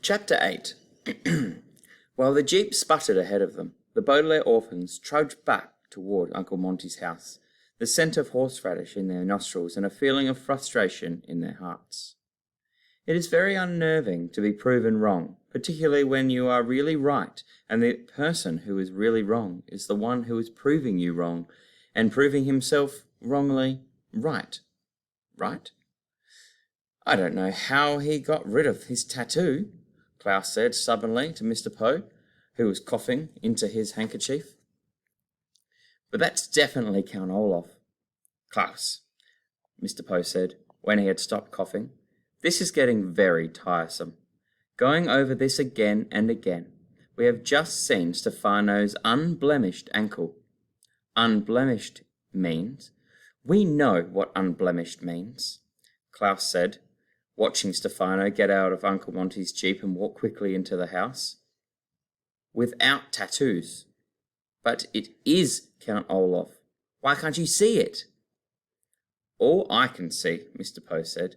Chapter 8. While the jeep sputtered ahead of them, the Baudelaire orphans trudged back toward Uncle Monty's house, the scent of horseradish in their nostrils and a feeling of frustration in their hearts. It is very unnerving to be proven wrong, particularly when you are really right, and the person who is really wrong is the one who is proving you wrong, and proving himself wrongly right. Right? I don't know how he got rid of his tattoo, Klaus said stubbornly to Mr. Poe, who was coughing into his handkerchief. But that's definitely Count Olaf. Klaus, Mr. Poe said, when he had stopped coughing, this is getting very tiresome. Going over this again and again. We have just seen Stefano's unblemished ankle. Unblemished means? We know what unblemished means, Klaus said, watching Stefano get out of Uncle Monty's jeep and walk quickly into the house. Without tattoos. But it is Count Olaf. Why can't you see it? All I can see, Mr. Poe said,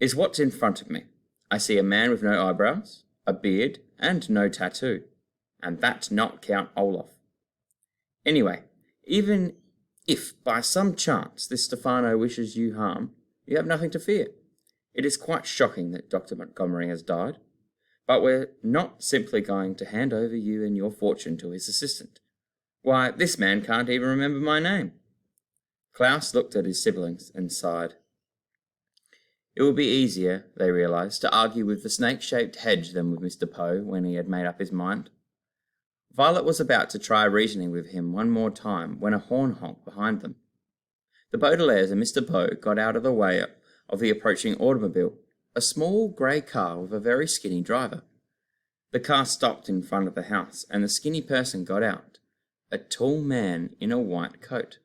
is what's in front of me. I see a man with no eyebrows, a beard, and no tattoo. And that's not Count Olaf. Anyway, even if by some chance this Stefano wishes you harm, you have nothing to fear. It is quite shocking that Dr. Montgomery has died, but we're not simply going to hand over you and your fortune to his assistant. Why, this man can't even remember my name. Klaus looked at his siblings and sighed. It would be easier, they realised, to argue with the snake-shaped hedge than with Mr. Poe when he had made up his mind. Violet was about to try reasoning with him one more time when a horn honked behind them. The Baudelaires and Mr. Poe got out of the way of the approaching automobile, a small grey car with a very skinny driver. The car stopped in front of the house, and the skinny person got out, a tall man in a white coat.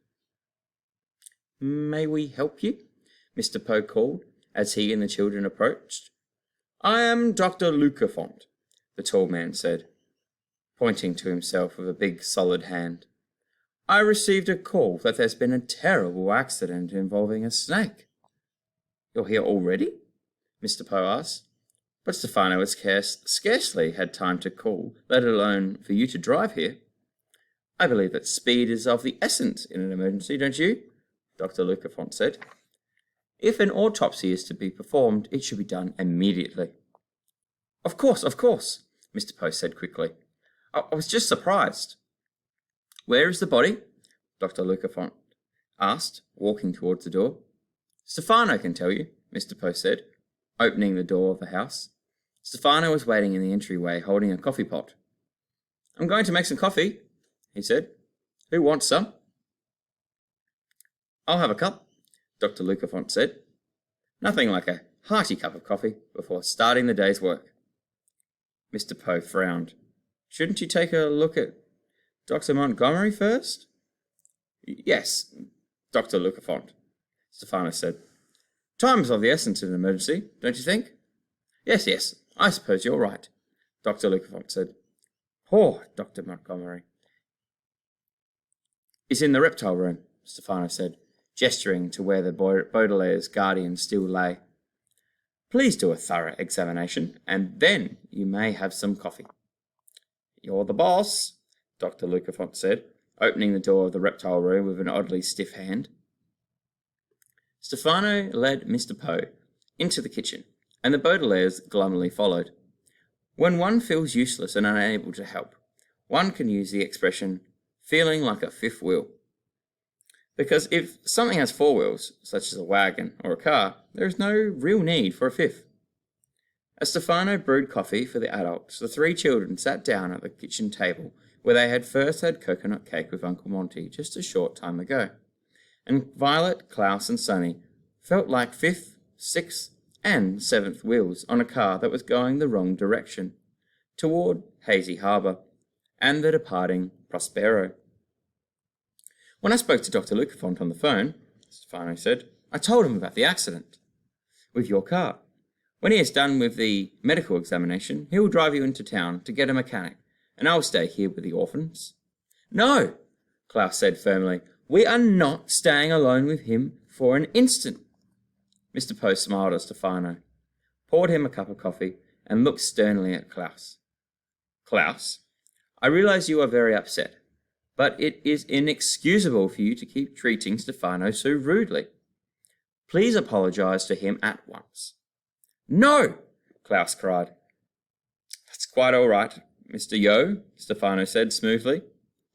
"May we help you?" Mr. Poe called, as he and the children approached. "I am Dr. Lucafont," the tall man said, pointing to himself with a big solid hand. "I received a call that there's been a terrible accident involving a snake." "You're here already?" Mr. Poe asked. "But Stefano has scarcely had time to call, let alone for you to drive here." "I believe that speed is of the essence in an emergency, don't you?" Dr. Lucafont said. "If an autopsy is to be performed, it should be done immediately." Of course, Mr. Poe said quickly. I was just surprised." "Where is the body?" Dr. Lucafont asked, walking towards the door. "Stefano can tell you," Mr. Poe said, opening the door of the house. Stefano was waiting in the entryway, holding a coffee pot. "I'm going to make some coffee," he said. "Who wants some?" "I'll have a cup," Dr. Lucafont said. Nothing like a hearty cup of coffee before starting the day's work. Mr. Poe frowned. "Shouldn't you take a look at Dr. Montgomery first?" "Yes, Dr. Lucafont," Stefano said. "Time is of the essence in an emergency, don't you think?" Yes, I suppose you're right," Dr. Lucafont said. "Poor Dr. Montgomery." "He's in the reptile room," Stefano said, gesturing to where the Baudelaire's guardian still lay. "Please do a thorough examination, and then you may have some coffee." "You're the boss," Dr. Lucafont said, opening the door of the reptile room with an oddly stiff hand. Stefano led Mr. Poe into the kitchen, and the Baudelaires glumly followed. When one feels useless and unable to help, one can use the expression, feeling like a fifth wheel. Because if something has four wheels, such as a wagon or a car, there is no real need for a fifth. As Stefano brewed coffee for the adults, the three children sat down at the kitchen table where they had first had coconut cake with Uncle Monty just a short time ago. And Violet, Klaus and Sonny felt like fifth, sixth and seventh wheels on a car that was going the wrong direction, toward Hazy Harbour and the departing Prospero. "When I spoke to Dr. Lucafont on the phone," Stefano said, "I told him about the accident with your car. When he is done with the medical examination, he will drive you into town to get a mechanic, and I'll stay here with the orphans." "No," Klaus said firmly. "We are not staying alone with him for an instant." Mr. Poe smiled at Stefano, poured him a cup of coffee, and looked sternly at Klaus. Klaus, I realize you are very upset, but it is inexcusable for you to keep treating Stefano so rudely. Please apologize to him at once. No! Klaus cried. That's quite all right, Mr. Yo, Stefano said smoothly.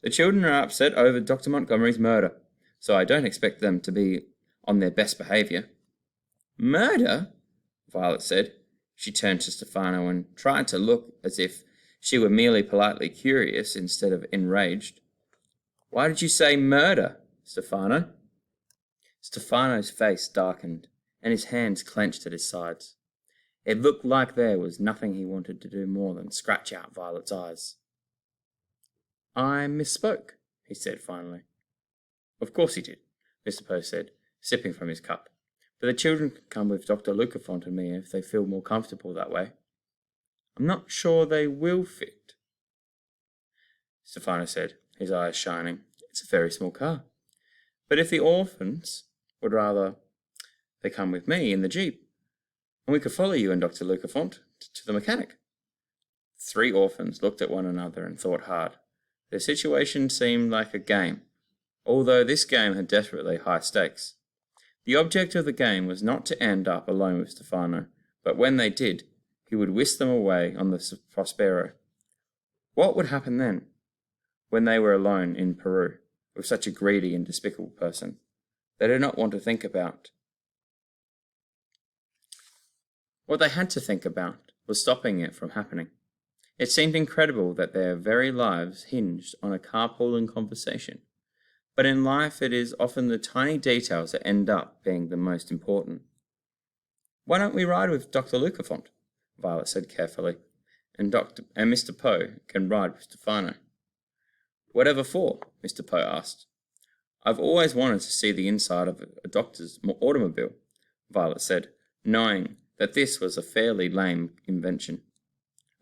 The children are upset over Dr. Montgomery's murder, so I don't expect them to be on their best behaviour. Murder? Violet said. She turned to Stefano and tried to look as if she were merely politely curious instead of enraged. Why did you say murder, Stefano? Stefano's face darkened, and his hands clenched at his sides. It looked like there was nothing he wanted to do more than scratch out Violet's eyes. I misspoke, he said finally. Of course he did, Mr. Poe said, sipping from his cup. But the children can come with Dr. Lucafont and me if they feel more comfortable that way. I'm not sure they will fit, Stefano said, his eyes shining. It's a very small car. But if the orphans would rather they come with me in the Jeep, and we could follow you and Dr. Lucafont to the mechanic. 3 orphans looked at one another and thought hard. Their situation seemed like a game, although this game had desperately high stakes. The object of the game was not to end up alone with Stefano, but when they did, he would whisk them away on the Prospero. What would happen then, when they were alone in Peru, with such a greedy and despicable person? They did not want to think about. What they had to think about was stopping it from happening. It seemed incredible that their very lives hinged on a carpooling conversation. But in life it is often the tiny details that end up being the most important. Why don't we ride with Dr. Lucafont? Violet said carefully, and Mr. Poe can ride with Stefano. Whatever for? Mr. Poe asked. I've always wanted to see the inside of a doctor's automobile, Violet said, knowing that this was a fairly lame invention.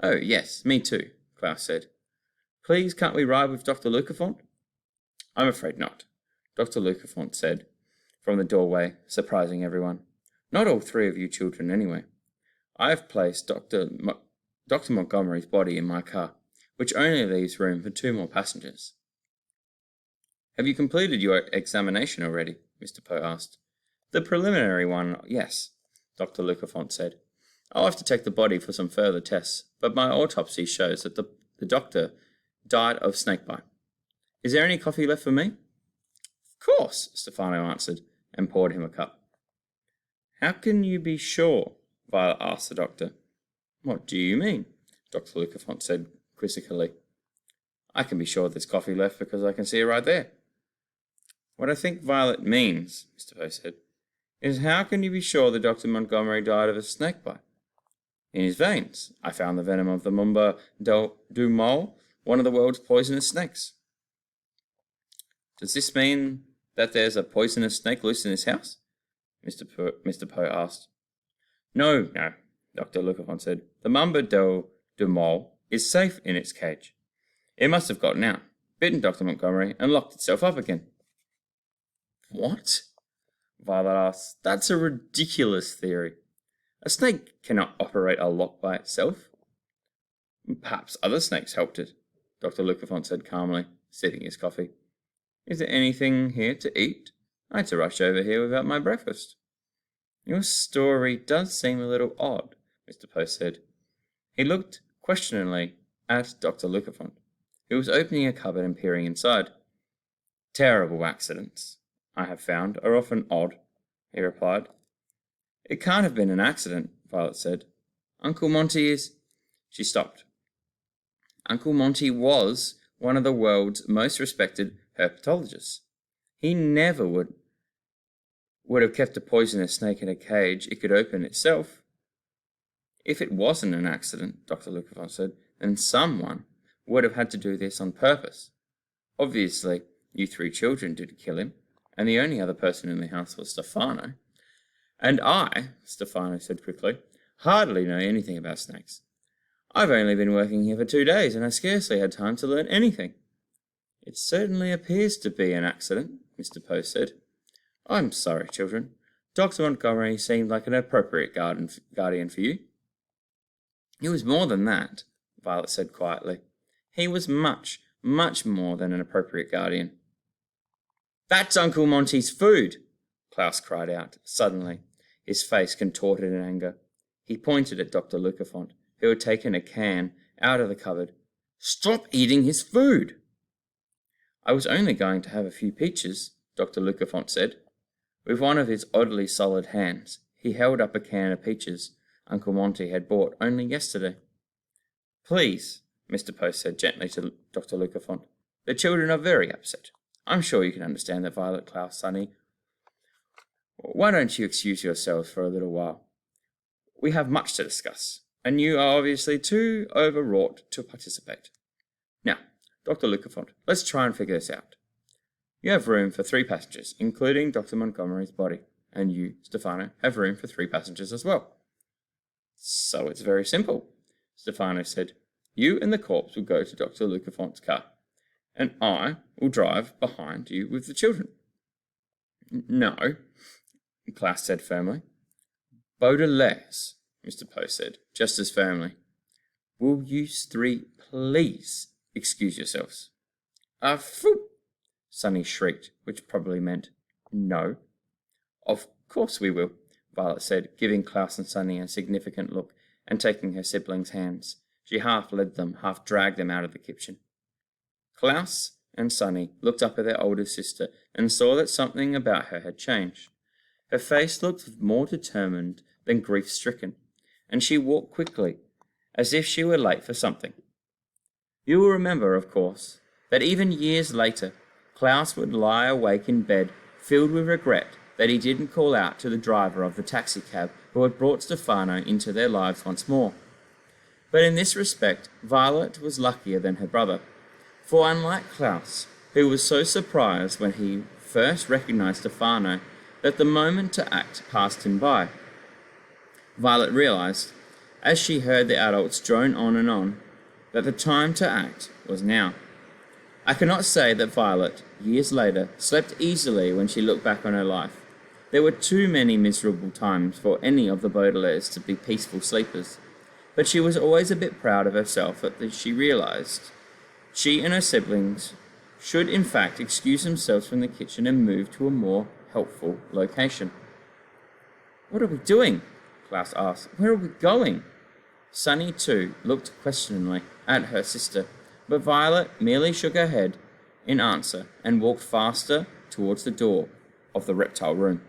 Oh, yes, me too, Klaus said. Please, can't we ride with Dr. Lucafont? I'm afraid not, Dr. Lucafont said from the doorway, surprising everyone. Not all 3 of you children, anyway. I have placed Dr. Montgomery's body in my car, which only leaves room for 2 more passengers. Have you completed your examination already? Mr. Poe asked. The preliminary one, yes, Dr. Lucafont said. I'll have to take the body for some further tests, but my autopsy shows that the doctor died of snakebite. Is there any coffee left for me? Of course, Stefano answered, and poured him a cup. How can you be sure? Violet asked the doctor. What do you mean? Dr. Lucafont said quizzically. I can be sure there's coffee left because I can see it right there. What I think Violet means, Mr. Poe said, is how can you be sure that Dr. Montgomery died of a snakebite? In his veins, I found the venom of the Mumba du Mole, one of the world's poisonous snakes. Does this mean that there's a poisonous snake loose in this house? Mr. Poe asked. No, Dr. Lucafont said. The Mumba du Mole is safe in its cage. It must have gotten out, bitten Dr. Montgomery, and locked itself up again. What? Violet asked. That's a ridiculous theory. A snake cannot operate a lock by itself. Perhaps other snakes helped it, Dr. Lucafont said calmly, sipping his coffee. Is there anything here to eat? I had to rush over here without my breakfast. Your story does seem a little odd, Mr. Poe said. He looked questioningly at Dr. Lucafont, who was opening a cupboard and peering inside. Terrible accidents, I have found, are often odd, he replied. It can't have been an accident, Violet said. Uncle Monty is... She stopped. Uncle Monty was one of the world's most respected herpetologists. He never would have kept a poisonous snake in a cage it could open itself. If it wasn't an accident, Dr. Lucafont said, then someone would have had to do this on purpose. Obviously, you 3 children didn't kill him, and the only other person in the house was Stefano. And I, Stefano said quickly, hardly know anything about snakes. I've only been working here for 2 days, and I scarcely had time to learn anything. It certainly appears to be an accident, Mr. Poe said. I'm sorry, children. Dr. Montgomery seemed like an appropriate guardian for you. He was more than that, Violet said quietly. He was much, much more than an appropriate guardian. That's Uncle Monty's food, Klaus cried out, suddenly, his face contorted in anger. He pointed at Dr. Lucafont, who had taken a can out of the cupboard. Stop eating his food! I was only going to have a few peaches, Dr. Lucafont said. With one of his oddly solid hands, he held up a can of peaches Uncle Monty had bought only yesterday. Please, Mr. Post said gently to Dr. Lucafont. The children are very upset. I'm sure you can understand that, Violet, Klaus, Sonny. Why don't you excuse yourselves for a little while? We have much to discuss, and you are obviously too overwrought to participate. Now, Dr. Lucafont, let's try and figure this out. You have room for 3 passengers, including Dr. Montgomery's body, and you, Stefano, have room for 3 passengers as well. So it's very simple, Stefano said. You and the corpse will go to Dr. Lucafont's car, and I will drive behind you with the children. No, Klaus said firmly. Baudelaire, Mr. Post said, just as firmly. Will you 3 please excuse yourselves? Phew, Sonny shrieked, which probably meant no. Of course we will, Violet said, giving Klaus and Sonny a significant look and taking her siblings' hands. She half led them, half dragged them out of the kitchen. Klaus and Sonny looked up at their older sister and saw that something about her had changed. Her face looked more determined than grief-stricken, and she walked quickly, as if she were late for something. You will remember, of course, that even years later, Klaus would lie awake in bed, filled with regret that he didn't call out to the driver of the taxicab who had brought Stefano into their lives once more. But in this respect, Violet was luckier than her brother, for unlike Klaus, who was so surprised when he first recognized Stefano that the moment to act passed him by, Violet realized, as she heard the adults drone on and on, that the time to act was now. I cannot say that Violet, years later, slept easily when she looked back on her life. There were too many miserable times for any of the Baudelaires to be peaceful sleepers, but she was always a bit proud of herself that she realized she and her siblings should in fact excuse themselves from the kitchen and move to a more helpful location. What are we doing? Klaus asked. Where are we going? Sonny, too, looked questioningly at her sister, but Violet merely shook her head in answer and walked faster towards the door of the reptile room.